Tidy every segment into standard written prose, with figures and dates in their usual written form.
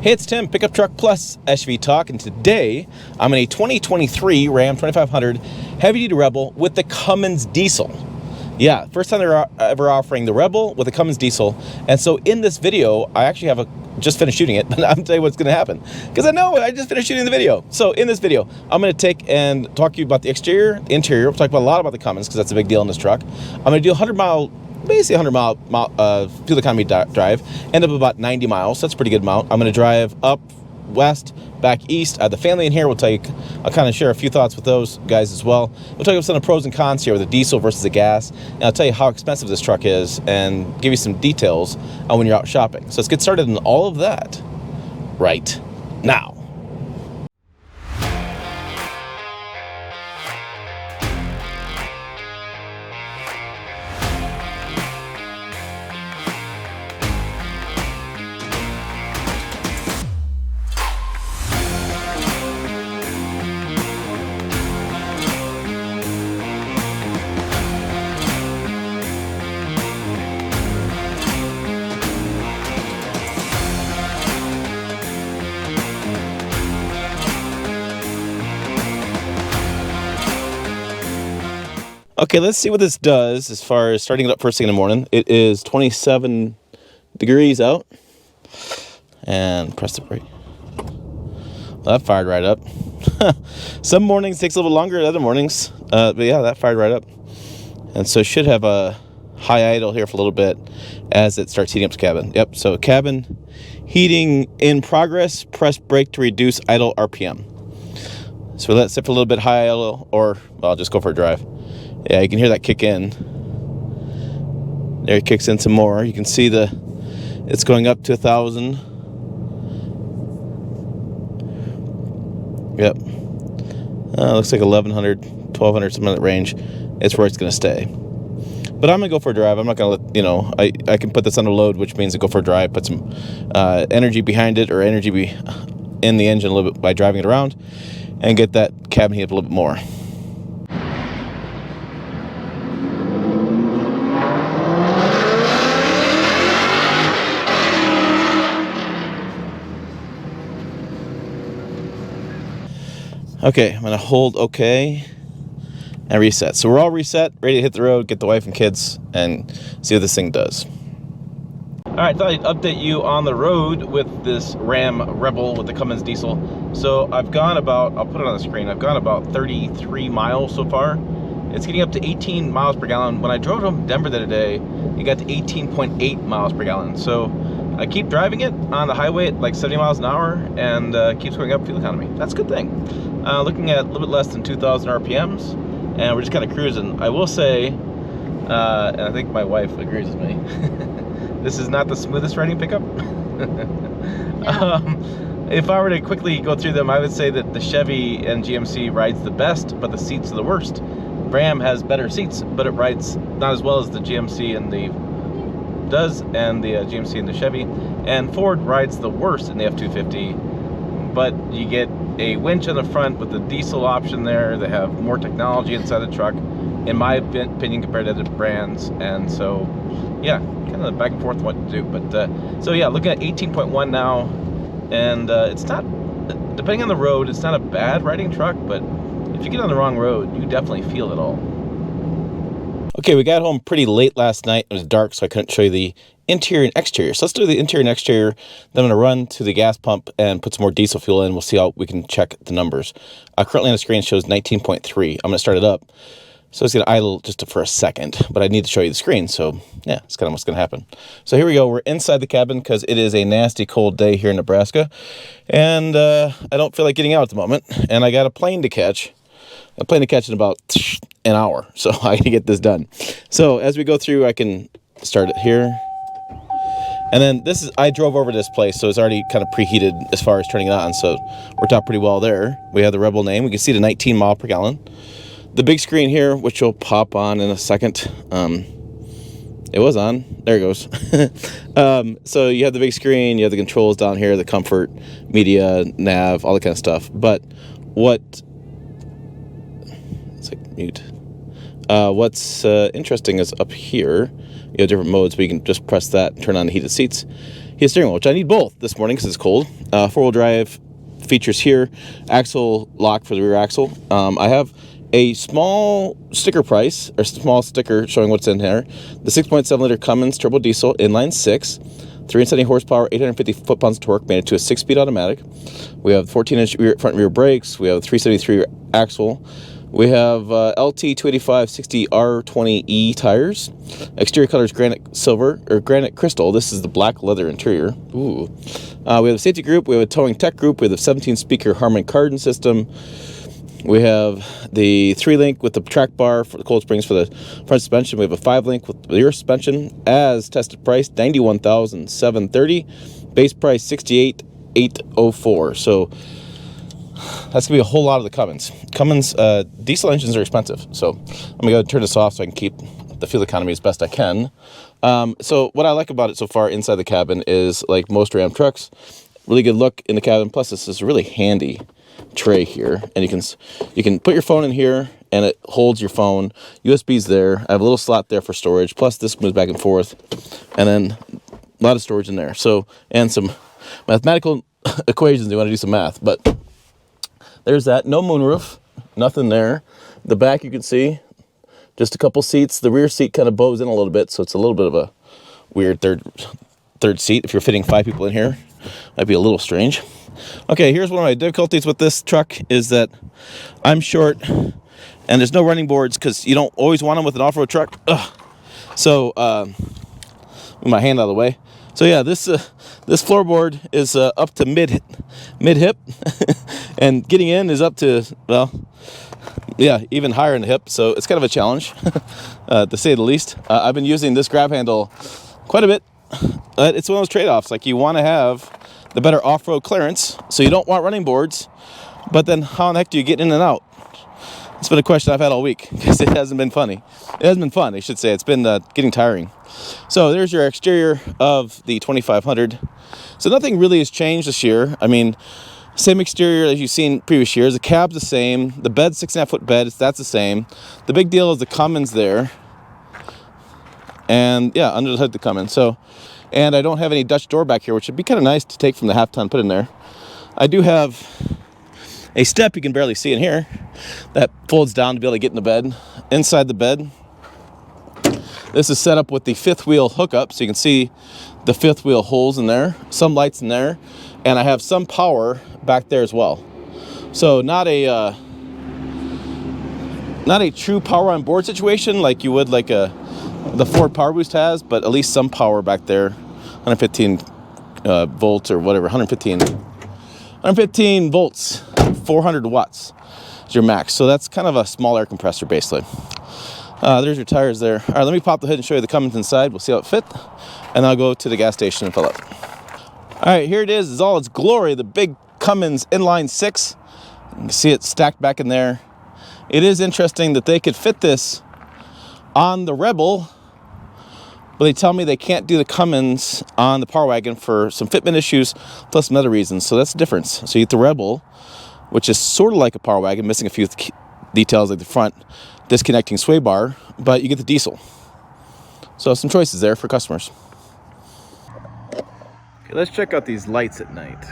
Hey, it's Tim, Pickup Truck Plus SUV Talk, and today I'm in a 2023 Ram 2500 heavy-duty Rebel with the Cummins Diesel. Yeah, first time they're ever offering the Rebel with a Cummins Diesel, and so in this video, I actually just finished shooting it, but I'm telling you what's going to happen, because I know I just finished shooting the video. So in this video, I'm going to take and talk to you about the exterior, the interior. We'll talk about a lot about the Cummins, because that's a big deal in this truck. I'm going to do basically 100 mile fuel economy drive, end up about 90 miles. That's a pretty good amount. I'm going to drive up west, back east. I have the family in here. I'll kind of share a few thoughts with those guys as well. We'll talk about some of the pros and cons here with the diesel versus the gas, and I'll tell you how expensive this truck is and give you some details on when you're out shopping. So let's get started on all of that right now. Okay, let's see what this does as far as starting it up first thing in the morning. It is 27 degrees out. And press the brake. Well, that fired right up. Some mornings takes a little longer than other mornings. But yeah, that fired right up. And so it should have a high idle here for a little bit as it starts heating up the cabin. Yep, so cabin heating in progress. Press brake to reduce idle RPM. So let it sit for a little bit high idle, or well, I'll just go for a drive. Yeah, you can hear that kick in. There it kicks in some more. You can see it's going up to 1,000. Yep. Looks like 1,100, 1,200, something in that range. It's where it's going to stay. But I'm going to go for a drive. I'm not going to let, I can put this under load, which means to go for a drive, put some energy behind it, or energy in the engine a little bit by driving it around, and get that cabin heat up a little bit more. Okay, I'm going to hold OK and reset. So we're all reset, ready to hit the road, get the wife and kids, and see what this thing does. All right, thought I'd update you on the road with this Ram Rebel with the Cummins Diesel. So I've gone about, I'll put it on the screen, I've gone about 33 miles so far. It's getting up to 18 miles per gallon. When I drove from Denver the other day, it got to 18.8 miles per gallon. So I keep driving it on the highway at like 70 miles an hour, and keeps going up fuel economy. That's a good thing. Looking at a little bit less than 2,000 RPMs, and we're just kind of cruising. I will say, and I think my wife agrees with me, this is not the smoothest riding pickup. If I were to quickly go through them, I would say that the Chevy and GMC rides the best, but the seats are the worst. Ram has better seats, but it rides not as well as the GMC and the GMC and the Chevy. And Ford rides the worst in the F-250, but you get a winch on the front with the diesel option there. They have more technology inside the truck, in my opinion, compared to other brands. And so, yeah, kind of back and forth what to do. But so yeah, looking at 18.1 now, and it's not, depending on the road, it's not a bad riding truck, but if you get on the wrong road, you definitely feel it all. Okay, we got home pretty late last night. It was dark, so I couldn't show you the interior and exterior. So let's do the interior and exterior. Then I'm going to run to the gas pump and put some more diesel fuel in. We'll see how we can check the numbers. Currently on the screen it shows 19.3. I'm going to start it up. So it's going to idle just for a second, but I need to show you the screen. So yeah, it's kind of what's going to happen. So here we go. We're inside the cabin because it is a nasty cold day here in Nebraska. And I don't feel like getting out at the moment. And I got a plane to catch. I plan to catch in about an hour, so I can get this done. So as we go through, I can start it here. And then I drove over to this place, so it's already kind of preheated as far as turning it on, so it worked out pretty well there. We have the Rebel name. We can see the 19 mile per gallon. The big screen here, which will pop on in a second. It was on. There it goes. So you have the big screen, you have the controls down here, the comfort, media, nav, all that kind of stuff. But it's like mute. What's interesting is up here, You have different modes, but you can just press that and turn on the heated seats. Heated steering wheel, which I need both this morning because it's cold. Four-wheel drive features here. Axle lock for the rear axle. I have a small sticker price, or small sticker showing what's in here. The 6.7 liter Cummins turbo diesel inline 6, 370 horsepower, 850 foot-pounds of torque, made it to a 6-speed automatic. We have 14-inch front and rear brakes. We have 373 axle. We have LT 285 60 R20E tires. Exterior color is granite silver, or granite crystal. This is the black leather interior. Ooh. We have a safety group. We have a towing tech group. We have a 17-speaker Harman Kardon system. We have the 3-link with the track bar for the cold springs for the front suspension. We have a 5-link with the rear suspension. As tested price, $91,730. Base price, $68,804. So that's gonna be a whole lot of the Cummins. Cummins diesel engines are expensive, so I'm gonna go turn this off so I can keep the fuel economy as best I can. So what I like about it so far inside the cabin is, like most Ram trucks, really good look in the cabin. Plus, this is a really handy tray here, and you can put your phone in here, and it holds your phone. USB's there. I have a little slot there for storage. Plus, this moves back and forth, and then a lot of storage in there. So, and some mathematical equations. You want to do some math, but there's that. No moonroof, nothing there. The back you can see, just a couple seats. The rear seat kind of bows in a little bit, so it's a little bit of a weird third seat. If you're fitting 5 people in here, might be a little strange. Okay, here's one of my difficulties with this truck is that I'm short, and there's no running boards because you don't always want them with an off-road truck. Ugh. So, move my hand out of the way. So yeah, this floorboard is up to mid hip, and getting in is up to, well, yeah, even higher in the hip. So it's kind of a challenge, to say the least. I've been using this grab handle quite a bit. It's one of those trade-offs. Like, you want to have the better off-road clearance, so you don't want running boards. But then, how in the heck do you get in and out? It's been a question I've had all week because it hasn't been funny. It hasn't been fun, I should say. It's been getting tiring. So there's your exterior of the 2500. So nothing really has changed this year. I mean, same exterior as you've seen previous years. The cab's the same. The bed's 6.5-foot bed. That's the same. The big deal is the Cummins there. And yeah, under the hood the Cummins. So, and I don't have any Dutch door back here, which would be kind of nice to take from the half-ton, put in there. I do have a step you can barely see in here that folds down to be able to get in the bed. Inside the bed, this is set up with the 5th wheel hookup, so you can see the 5th wheel holes in there, some lights in there, and I have some power back there as well. So not a true power on board situation like you would like the Ford Power Boost has, but at least some power back there. 115 volts or whatever, 115 volts, 400 watts is your max. So that's kind of a small air compressor basically. There's your tires there. All right, let me pop the hood and show you the Cummins inside. We'll see how it fit, and I'll go to the gas station and fill up. All right, here it is all its glory, the big Cummins inline 6. You can see it stacked back in there. It is interesting that they could fit this on the Rebel, but they tell me they can't do the Cummins on the Power Wagon for some fitment issues, plus some other reasons. So that's the difference. So you get the Rebel, which is sort of like a Power Wagon, missing a few details like the front disconnecting sway bar, but you get the diesel. So some choices there for customers. Okay, let's check out these lights at night.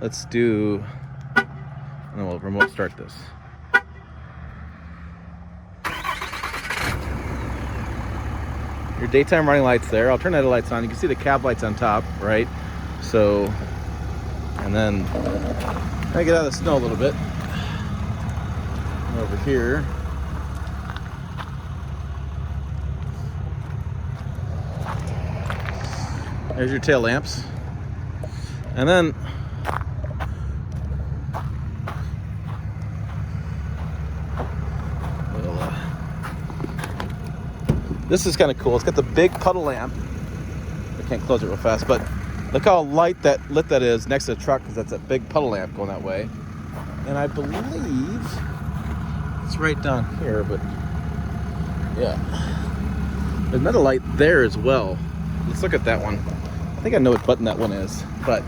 Let's do, and then we'll remote start this. Your daytime running lights there. I'll turn the lights on. You can see the cab lights on top, right? So, and then I get out of the snow a little bit. Over here. There's your tail lamps. And then this is kind of cool. It's got the big puddle lamp. I can't close it real fast, but look how lit that is next to the truck, because that's a big puddle lamp going that way. And I believe it's right down here, but yeah. There's another light there as well. Let's look at that one. I think I know what button that one is, but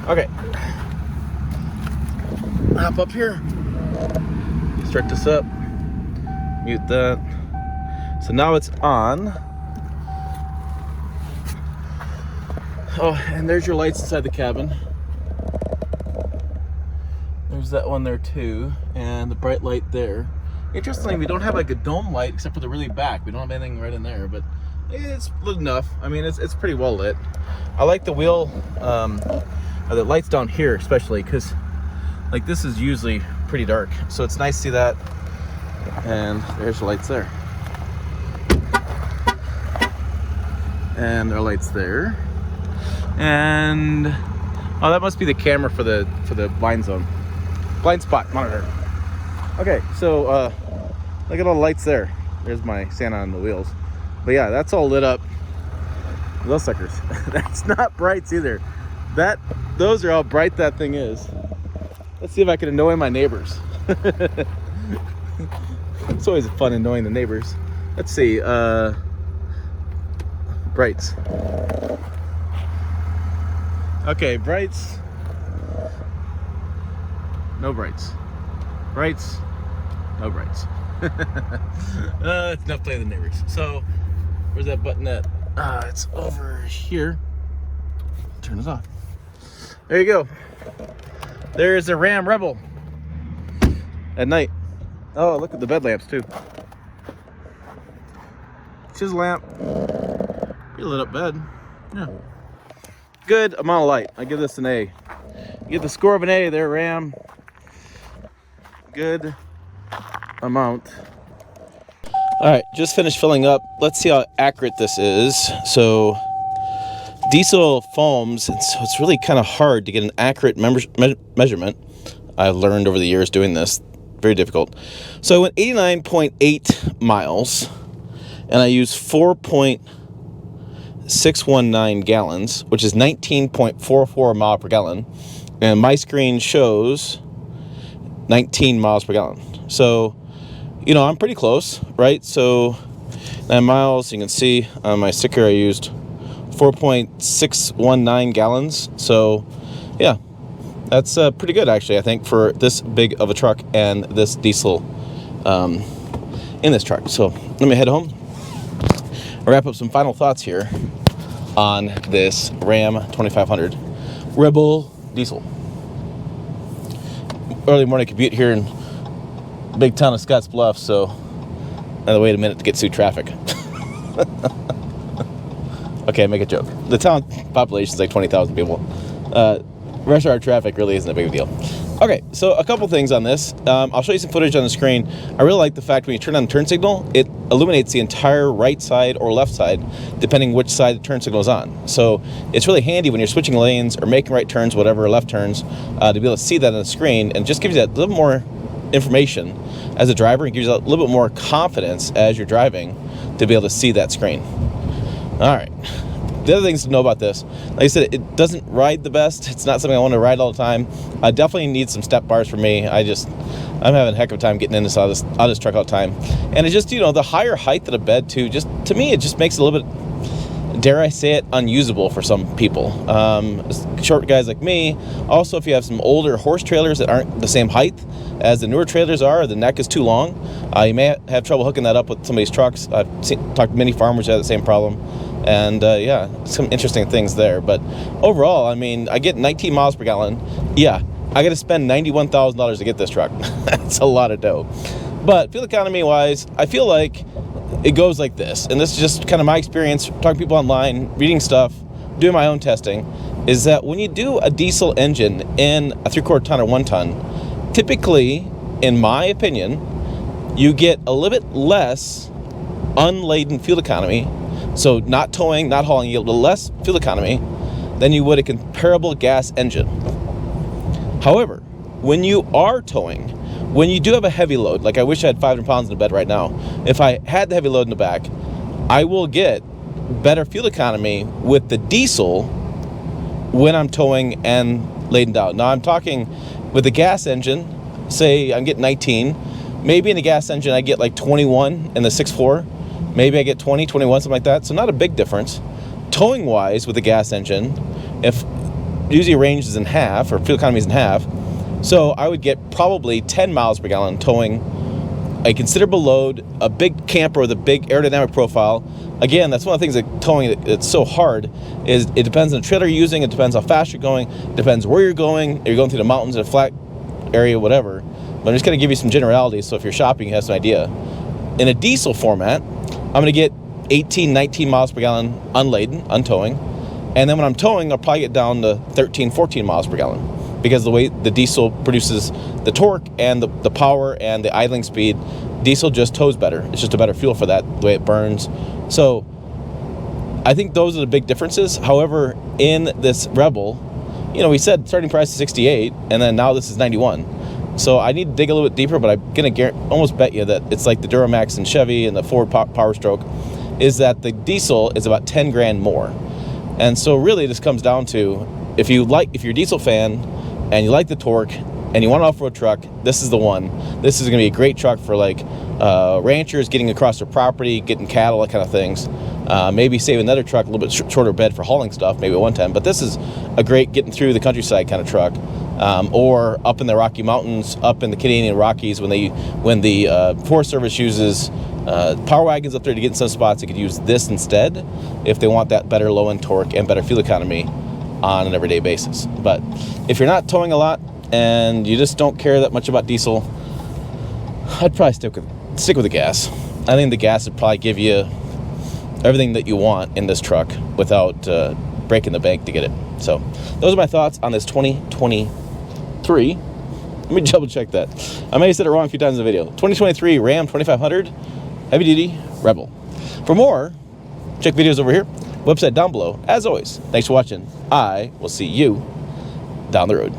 okay. Hop up here. Start this up. Mute that. So now it's on. Oh, and there's your lights inside the cabin. There's that one there too, and the bright light there. Interestingly, we don't have like a dome light except for the really back. We don't have anything right in there, but it's lit enough. I mean, it's pretty well lit. I like the wheel, the lights down here especially, because like this is usually pretty dark. So it's nice to see that. And there's the lights there. And there are lights there. And oh, that must be the camera for the blind zone. Blind spot monitor. Okay, so look at all the lights there. There's my Santa on the wheels. But yeah, that's all lit up. Those suckers. That's not brights either. Those are how bright that thing is. Let's see if I can annoy my neighbors. It's always fun annoying the neighbors. Let's see. Brights. Okay, brights. No brights. Brights. No brights. It's enough playing the neighbors. So, where's that button at? It's over here. Turn this off. There you go. There's a Ram Rebel at night. Oh, look at the bed lamps too. Chisel lamp. Pretty lit up bed. Yeah. Good amount of light. I give this an A. You get the score of an A there, Ram. Good amount. All right, just finished filling up. Let's see how accurate this is. So diesel foams, and so it's really kind of hard to get an accurate measurement. I've learned over the years doing this. Very difficult. So I went 89.8 miles, and I used 4.619 gallons, which is 19.44 mile per gallon. And my screen shows 19 miles per gallon. So, you know, I'm pretty close, right? So 9 miles, you can see on my sticker I used 4.619 gallons. So, yeah, that's pretty good, actually, I think, for this big of a truck and this diesel in this truck. So let me head home. I'll wrap up some final thoughts here on this Ram 2500 Rebel diesel. Early morning commute here in the big town of Scotts Bluff, so I had to wait a minute to get through traffic. Okay, make a joke. The town population is like 20,000 people. Rush hour traffic really isn't a big deal. Okay, so a couple things on this. I'll show you some footage on the screen. I really like the fact when you turn on the turn signal, it illuminates the entire right side or left side, depending which side the turn signal is on. So it's really handy when you're switching lanes or making right turns, whatever, left turns, to be able to see that on the screen, and just gives you that little more information as a driver, and gives you a little bit more confidence as you're driving to be able to see that screen. All right. The other things to know about this, like I said, it doesn't ride the best. It's not something I want to ride all the time. I definitely need some step bars for me. I'm having a heck of a time getting in this out of this truck all the time. And it's just, you know, the higher height of the bed too, just to me, it just makes it a little bit, dare I say it, unusable for some people. Short guys like me. Also, if you have some older horse trailers that aren't the same height as the newer trailers are, the neck is too long, you may have trouble hooking that up with some of these trucks. I've talked to many farmers who have the same problem. And yeah, some interesting things there. But overall, I mean, I get 19 miles per gallon. Yeah, I got to spend $91,000 to get this truck. That's a lot of dough. But fuel economy wise, I feel like it goes like this. And this is just kind of my experience, talking to people online, reading stuff, doing my own testing, is that when you do a diesel engine in a 3/4 ton or 1 ton, typically, in my opinion, you get a little bit less unladen fuel economy. So not towing, not hauling, you get a little less fuel economy than you would a comparable gas engine. However, when you are towing, when you do have a heavy load, like I wish I had 500 pounds in the bed right now, if I had the heavy load in the back, I will get better fuel economy with the diesel when I'm towing and laden down. Now I'm talking with the gas engine, say I'm getting 19, maybe in the gas engine I get like 21 in the 6.4, maybe I get 20, 21, something like that. So not a big difference. Towing wise with the gas engine, if usually range is in half or fuel economy is in half, so I would get probably 10 miles per gallon towing a considerable load, a big camper with a big aerodynamic profile. Again, that's one of the things that towing it's so hard is it depends on the trailer you're using, it depends how fast you're going, it depends where you're going. If you're going through the mountains in a flat area, whatever. But I'm just going to give you some generalities, so if you're shopping, you have some idea. In a diesel format, I'm going to get 18, 19 miles per gallon unladen, untowing. And then when I'm towing, I'll probably get down to 13, 14 miles per gallon. Because the way the diesel produces the torque and the power and the idling speed, diesel just tows better. It's just a better fuel for that, the way it burns. So I think those are the big differences. However, in this Rebel, you know, we said starting price is 68, and then now this is 91. So I need to dig a little bit deeper, but I'm going to almost bet you that it's like the Duramax and Chevy and the Ford Power Stroke, is that the diesel is about 10 grand more. And so really this comes down to, if you're a diesel fan and you like the torque and you want an off-road truck, this is the one. This is going to be a great truck for like ranchers getting across their property, getting cattle, that kind of things. Maybe save another truck, a little bit shorter bed for hauling stuff, maybe a 110. But this is a great getting through the countryside kind of truck. Or up in the Rocky Mountains, up in the Canadian Rockies, when the Forest Service uses power wagons up there to get in some spots, they could use this instead if they want that better low-end torque and better fuel economy on an everyday basis. But if you're not towing a lot and you just don't care that much about diesel, I'd probably stick with the gas. I think the gas would probably give you everything that you want in this truck without breaking the bank to get it. So those are my thoughts on this 2023. Let me double check that. I may have said it wrong a few times in the video. 2023 Ram 2500 Heavy Duty Rebel. For more, check videos over here. Website down below. As always, thanks for watching. I will see you down the road.